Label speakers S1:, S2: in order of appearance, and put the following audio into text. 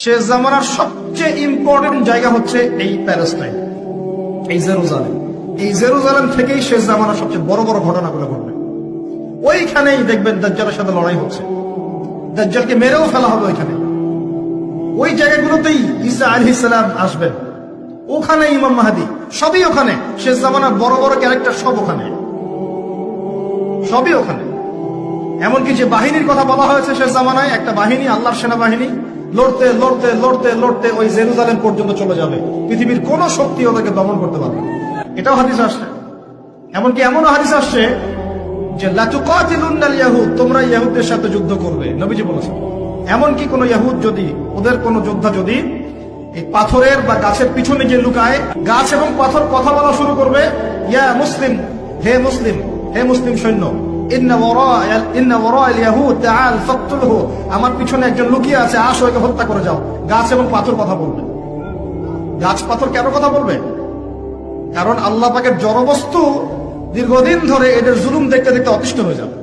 S1: শেষ জামানার সবচেয়ে ইম্পর্টেন্ট জায়গা হচ্ছে এই প্যালেস্টাইন, এই জেরুজালেম। এই জেরুজালেম থেকেই শেষ জামানার সবচেয়ে বড় বড় ঘটনাগুলো ঘটবে। ওইখানেই দেখবেন দাজ্জালের সাথে লড়াই হচ্ছে, দাজ্জালকে মেরেও ফেলা হবে ওইখানে। ওই জায়গাগুলোতেই ঈসা আলাইহিস সালাম আসবেন, ওখানে ইমাম মাহদী, সবই ওখানে। শেষ জামানার বড় বড় ক্যারেক্টার সব ওখানে, সবই ওখানে। এমনকি যে বাহিনীর কথা বলা হয়েছে শেষ জামানায়, একটা বাহিনী, আল্লাহর সেনাবাহিনী, লড়তে লড়তে লড়তে লড়তে ওই জেরুজালেম পর্যন্ত চলে যাবে। পৃথিবীর কোন শক্তি ওদেরকে দমন করতে পারবে না। এটাও হাদিস আসছে। এমনকি এমনও হাদিস আসছে যে লাতুকাতিলুন্নাল ইয়াহুদ, তোমরা ইহুদদের সাথে যুদ্ধ করবে, নবীজি বলেছেন। এমনকি কোন ইহুদ যদি, ওদের কোন যোদ্ধা যদি এই পাথরের বা গাছের পিছনে গিয়ে লুকায়, গাছ এবং পাথর কথা বলা শুরু করবে, ইয়া মুসলিম, হে মুসলিম, হে মুসলিম সৈন্য, আমার পিছনে একজন লুকিয়ে আছে, আসো একে হত্যা করে যাও। গাছ এবং পাথর কথা বলবে। গাছ পাথর কেন কথা বলবে? কারণ আল্লাহ পাকের জড়বস্তু দীর্ঘদিন ধরে এদের জুলুম দেখতে দেখতে অতিষ্ঠ হয়ে যাবে।